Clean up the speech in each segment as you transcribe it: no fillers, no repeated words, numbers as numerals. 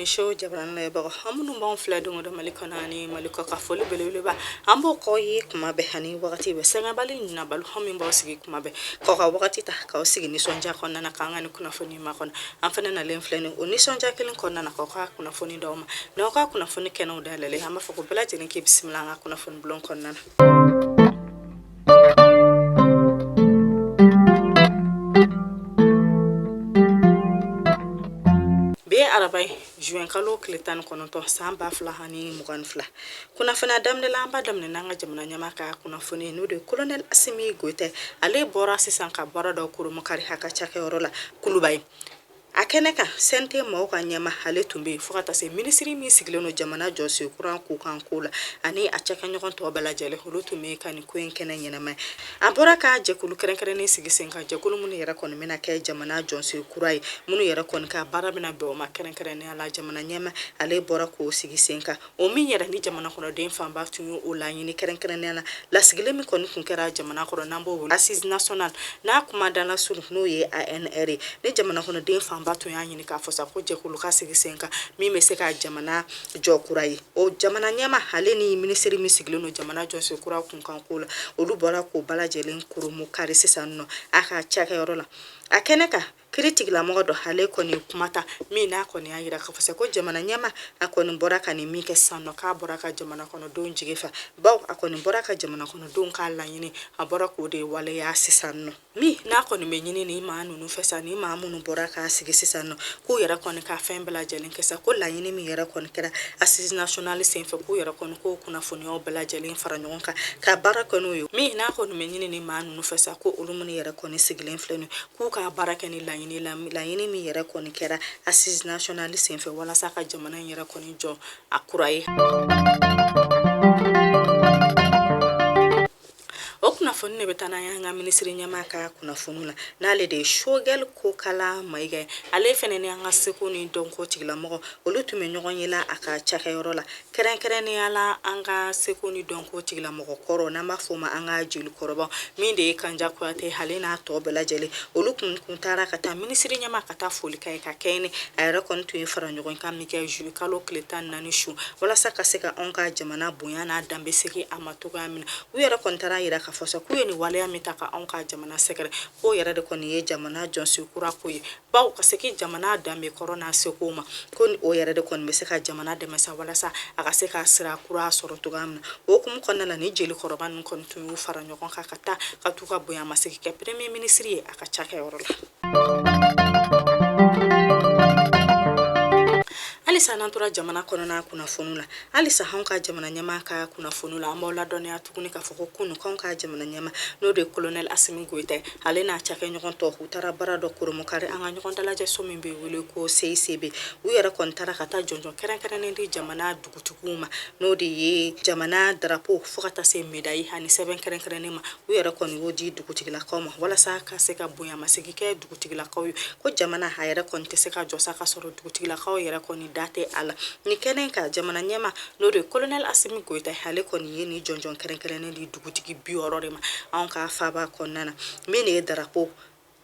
Money Show Jabran Leba Hamunu Bon Fledung the Malikonani Malika Foli Beleba Ambo Koyi Kumabe Hani Wati Sengabali Nabal Homing Bossy Kumabe Koka Wakatita Kausi Nisonja Konana Kanga Kunafoni Makon Amfana Len Flen Unisonja Killing Konana Koka Kunafoni Doma Noka Kunafoni Keno Dele Hama for Belaj and keeps Simlanga Kunafon Blon Konan. Be arabai juin kalo kletan kononto samba fla hani mugan fla kuna fana damne lamba damne nanga jamana nyamaka kuna fone no de colonel Asimi Goite ale bora sisan ka bora do kuru mukari haka chake orola kulubai akeneka sente mawka nyama hale tumbe fukata se ministry mi sigleno jamana jose kuran ku kan kula ani achaka nyokon to bala jale hulutu me kan ku enkena nyina mai abora ka je kulu keren ne sigisen ka je kulu mun yera kon mena ke jamana jose kurai mun yera kon ka barabina be o ma keren ne ala jamana nyama ale bora ko sigisen ka o min yera ni jamana kono den famba tunu o la nyini keren ne ala la sigle mi kon kun kera jamana kono nambo assise national na kuma dala sunu no ye ANR ne jamana kono den batu ya nyini ka fosa ko je kulu ka sigisenka mi me se ka jamana jokurai o jamana nyama haleni ministry misiglo no jamana jose kura kun kan kula olu bora ko bala jelen kurumu kare sisanno aka chaka yorola akeneka critique la modo hale koni kumata mi na koni ayira ka fosa ko jamana nyama akoni bora ka ni mi ke sanno ka bora ka jamana kono don jigefa baw akoni bora ka jamana kono don ka la nyini abora ko de wale ya sisanno mi na koni me nyini ni ma nunu fesa ni ma munu bora ka sigisano ku yera koni ka fembela jelen kesa ko la nyini mi yera koni kera assise national senfe ku yera koni ko kuna foni o bela jelen faranjonka ka bara kono yo mi na koni me nyini ni ma nunu fesa ko ulumuni yera koni sigilen flenu ku ka baraka ni la nyini mi yera koni kera assise national senfe wala saka jamana yera koni jo akuraye okuna fonne betana yanga ministry nyamaka kuna fonula nale de shogel ko kala maiga ale fenene yanga sekuni donko tigla mo olutume nyogonyela aka chaka yorola keren yala anga sekuni donko tigla mo koro na mafuma anga jil koroba minde kanja ko ate halena to bela jele olukun kuntara kata ministry nyamaka ta foli kai ka kene ayra kon tu fara nyogon kam mi ke jul kalo kletan nanishu wala saka seka onka jamana buyana dambe seki amatoga min uyara kontara ira fosa kuyeni wale amitaka onka jamana sekere ko yara de koni ye jamana jonsi kura koyi baw kaseki jamana dambe corona sekoma kon o yara de kon meseka jamana de mesa wala sa aka seka sira kura soro tugam o kum konna la ni jeli koroban kon tu fara nyokon kakata katuka boya maseki ke premier ministre aka chaka yorola alisa nantura jamana konona kuna fonula alisa honka jamana nyama ka kuna fonula ambola donia tukuni ka foko kunu konka jamana nyama no de colonel Asimi Goite alena chake nyokon to hutara barado kurumu kare anga nyokon dala je somimbe wile ko CCB uyara kontara kata jonjon keren ndi jamana dugutukuma no de ye jamana drapeau fokata se medai hani 7 keren ma uyara kon wodi dugutigila koma wala saka seka buya masigi ke dugutigila ko jamana hayra kon teseka josaka soro dugutigila ko yara kon date ala ni kenen ka jamana nyema no de colonel Asimi Goite hale koni yeni jonjon keren di dugutigi biororema anka faba konana mene drapeau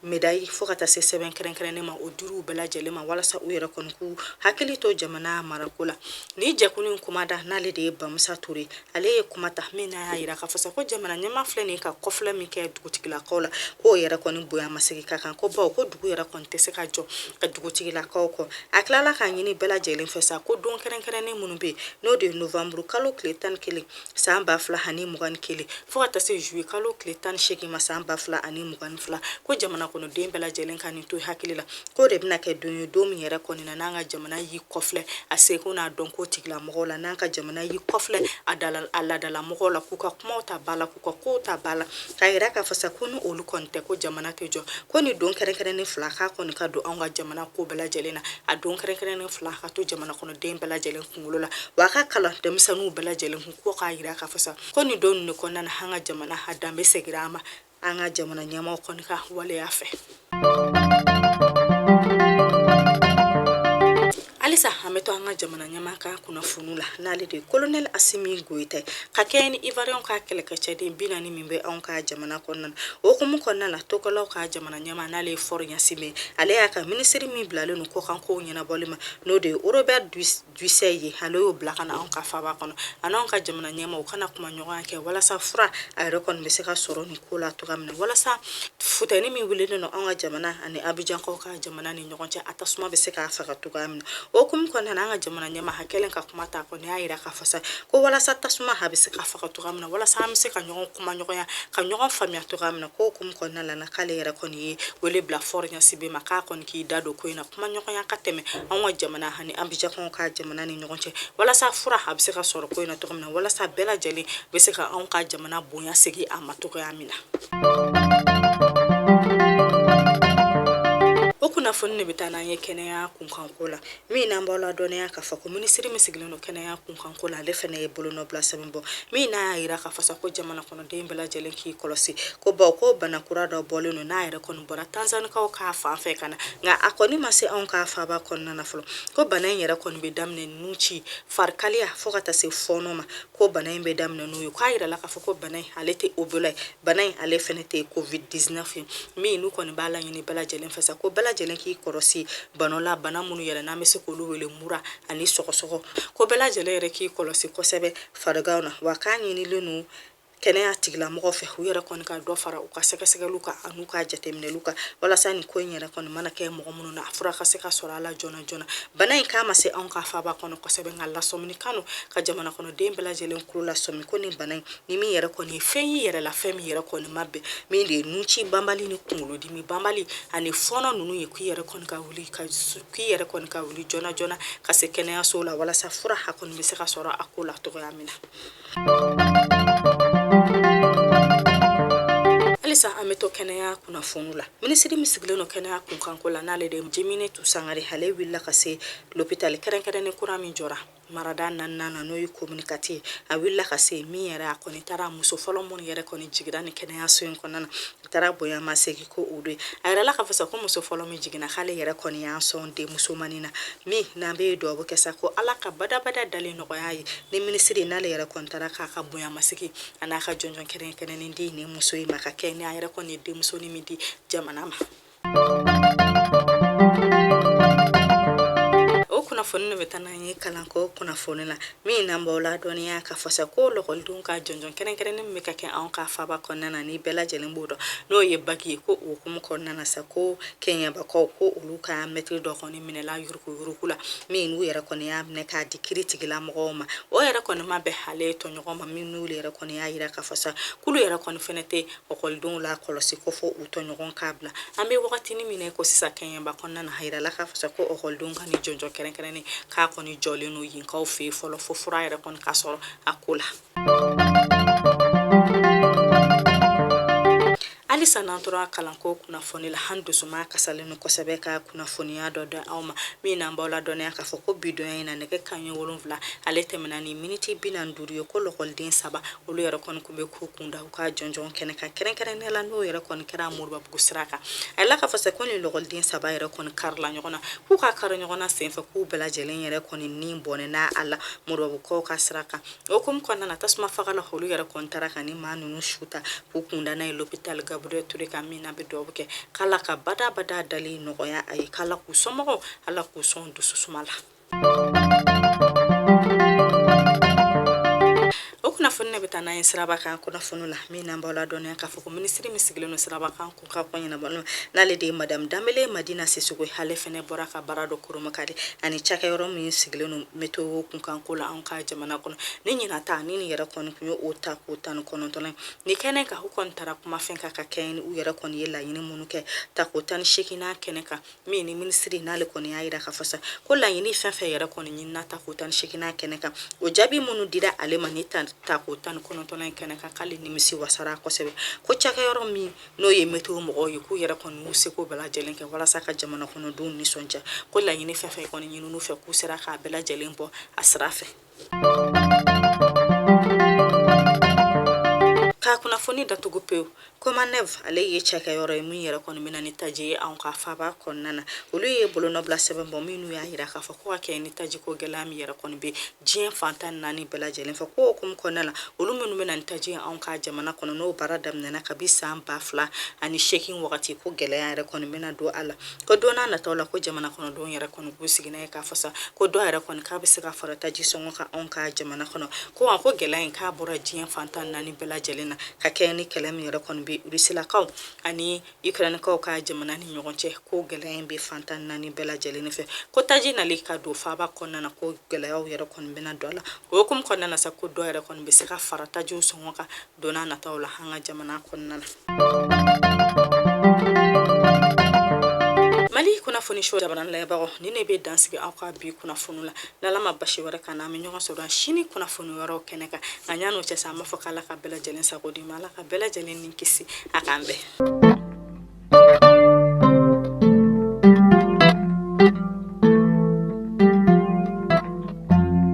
medai fokata se 7 keren ma oduru bela jelema wala sa uyera konku hakili to jamana marakula ni jakuni kumada nale de bamsa turi ale kumata mena ayira ka fasa ko jamana nyama fleni ka kofla mi ke dugutigila kola ko yera koni boya masigi ka kan ko ba ko dugu yera konte se ka jo ka dugutigila ko aklala ka nyini bela jelen fesa ko don keren munube no de novembre kalo kletan kili samba fla hani mugan kili fokata se juillet kalo kletan sheki masamba fla ani mugan fla ko jamana kono dembela jelen kan to hakilila ko de bina ke dunyo dom yera koni na nanga jamana yi kofle asekuna donko tigla mogola nanga jamana yi kofle adala alla dala mogola kuka kumota bala kuka kota bala kayira ka fasa kunu olu konte ko jamana tejo koni don keren ni flaka koni ka do anga jamana ko bela jelena a don keren ni flaka to jamana kono dembela jelen kungulola waka kala demsanu bela jelen ko kayira ka fasa koni don ne konna hanga jamana hadambe segrama anga jamana nyama konika wale yafe Alisa hameto anga jamana nyamaka kuna funula nale de Colonel Assimi Goïta ka keni Ivoirian ka kelekache de binani mimbe onka jamana konan o kumu konna la tokolo ka jamana nyama nale fornya sime ale aka ministry mi blale no ko kanko nyana bolima no de Robert Duiseye halo blaka na onka faba kono anonka jamana nyama o kana kuma nyoga ke wala sa fura ay rekon be se ka soro ni kula to gamna wala sa futani mi wulino no onga jamana ani Abidjan ko ka jamana ni nyogonche atasuma be se ka faka to gamna o kum konna na jamana nyama hakelen ka kuma ta ko ni ayira ka fasa ko wala sa tasuma ha be se ka faka to gamna wala sa mi se ka nyogon kuma nyogon ya ka nyogon famia to gamna ko kum konna la na kale yera ko ni wele bla fornya sibe maka kon ki dado ko ina kuma nyogon ya kateme onga jamana hani Abidjan ko ka jamana ni nyogonche wala sa fura ha be se ka soro ko ina to gamna wala sa bela jeli be se ka onka jamana bonya segi amato ya mina okuna fonne bitana ye Kenya kunkankola mi na mbola donia ka fa ko ministry misigile no Kenya kunkankola le fene e bolo no blasa mbo mi na ira ka fasa ko jamana kono de mbela jelen ki kolosi ko ba ko bana kurada bolo no na ira kono bora Tanzania ka fa fe kana nga akoni mase on ka fa ba kono na folo ko bana yera kono be damne nuchi farkalia fogata se fonoma ko bana be damne no yo ka ira la ka fa ko bana alete obulai bana ale fene te covid-19 mi nu kono bala yini bala jelen fasa ko bala jelen ki korosi banola bana munu yela na mese ko luwele mura ani soko ko bala jelen re ki kolosi ko sebe faragauna wakani ni lenu Kenya tigla mo fe huyera kon ka do fara u ka seka luka anu ka jatemne luka wala sani ko nyera kon mana ke mo munu na afura ka seka sora la jona bana in kama se on ka fa ba kon ko sebe ngalla somni kanu ka jamana kono dembela jelen kula somni ko ni bana ni mi yera kon feyi yera la femi yera kon mabbe mi de nuchi bambali ni kumulo di mi bambali ani fono nunu ye ku yera kon ka wuli ka ku yera kon ka wuli jona ka se Kenya sola wala sa fura ha kon be seka sora akula to yamina Alisa ameto Kenya kuna funula ministry misigile no Kenya kunkankola nale de Jimine Tusangari hale willa kase l'hôpital keren kura mi jora marada nanna no yu communicative a willa kase mi yara koni tara muso folo mon yere koni jigida ni Kenya so en konana tara boya masegi ko ude ayra la ka fasa ko muso folo mi jigina hale yere koni ya so de muso manina mi na be do bo kesa ko ala ka bada dale no yayi ni ministry nale yere kon tara ka boya masegi ana ka jonjon keren ndi ni muso yi maka Kenya ayra koni de muso ni midi jamana ma kuna fonne betana yi kalanko kuna fonela mi na mbola donia ka fasa ko lokol dun ka jonjon keren mi ka ke an ka fa ba konnana ni bela jelen bodo no ye bagi ko o kum konnana sa ko Kenya ba ko uluka metri do koni minela yurukula mi nu yera koni ya ne ka dikriti gila mogoma o yera koni ma be hale to nyogoma mi nu yera koni ya yira ka fasa kulu yera koni fenete o kol dun la kolosi ko fo uto nyogon kabla ambe wakati ni mine ko sisa Kenya ba konnana hayra la ka fasa ko o kol dun kan jonjon keren ka koni jole no yin ka ofe folo fo fura ere kon kasoro akula Alisa nantora kalanko kuna foni la handu suma kasale no kosebe ka kuna foni ya do awma mi na mbola donia ka foko bido ina ne ke kanyo wolonvla alete menani minute binanduri yo kolokol din saba olu yere kon kumbe ku kunda ka jonjon kene ka keren la no yere kon kera murba busraka ala ka fase kon lokol din saba yere kon karla nyona ku ka kar nyona senfa ku bela jelen yere kon ni bone na ala murba ko ka sraka o kum kon na tasma fagala holu yere kon taraka ni manu no shuta ku kunda na l'hôpital Gabriel Touré kamina be dobuke kala ka bada dali nogoya ay kala ku somo ala ku son du susumala okuna fonne betana en siraba kan kuna fonula mi na mbola donia ka foko ministry misigile no siraba kan ku ka konya bolo nale de madame Damele Madina Sisugo hale fene boraka barado kuruma kadi ani chaka yoro mi sigile no meto kun kan kola an ka jamana kono ni na ta ni yera kono kunyo ota ko tan kono to ni kene ka hukon tara kuma fenka ka ken u yera kono yela yini munuke ta ko tan shekina kene ka mi ni ministry nale kono yaira ka fasa kola yini fenfe yera kono ni na ta ko tan shekina kene ka o jabi munu dira ale manita ta ko tan kono to kene ka kali ni misi wasara ko sebe ko chaka yoro mi no ye meto mo o ku yera kono use ko bela jelen ke wala saka jamana kono dun ni sonja kola yini fenfe kono yinu no fe ku sera ka bela jelen bo asrafe ka kunnafoni datugu pewu koma nev ale ye cɛkɛ yɔrɔ ye mun yɛrɛ kɔni bɛna ni taji ye anw ka faba kɔnɔna na olu ye bolonɔbila sɛbɛn bɔ minnu y'a yira k'a fɔ ko ka kɛ ni taji ko gɛlɛya min yɛrɛ kɔni bɛ diɲɛ fantan naani bɛɛ lajɛlen fɛ ko hukumu kɔnɔna la olu minnu bɛna ni taji ye anw ka jamana kɔnɔ n'o baara daminɛna kabi san 2008 wagati ko gɛlɛya yɛrɛ kɔni bɛna don a la ko don n'a nataw la ko jamana kɔnɔdenw yɛrɛ kɔni b'u sigi n'a ye k'a fɔ sa ko dɔ yɛrɛ kɔni k'a bɛ se ka fara taji sɔngɔ kan anw ka jamana kɔnɔ ko wa ko gɛlɛya in k'a bɔra diɲɛ fantan naani bɛɛ lajɛlen na ka kɛ ni kɛlɛ min yɛrɛ kɔni bɛ rusilakaw ani ukrainikaw ka jamana ni ɲɔgɔn cɛ ko gɛlɛya in bɛ fantan naani bɛɛ lajɛlen fɛ ko taji nali ka don faba kɔnɔna na ko gɛlɛyaw yɛrɛ kɔni bɛna don a la o hukumu kɔnɔna na sa ko dɔ yɛrɛ kɔni bɛ se ka fara tajiw sɔngɔ kan don n'a nataw la an ka jamana kɔnɔna na Mali kunnafoni show jamana layabagaw ni ne bɛ dansigi aw ka bi kunnafoni la n'ala ma basi wɛrɛ kan na an bɛ ɲɔgɔn sɔrɔ sini kunnafoni wɛrɛw kɛnɛ kan nka ɲan'o cɛ sa an b'a fɔ k'ala ka bɛɛ lajɛlen sago di ma ala ka bɛɛ lajɛlen ni kisi a k'an bɛɛ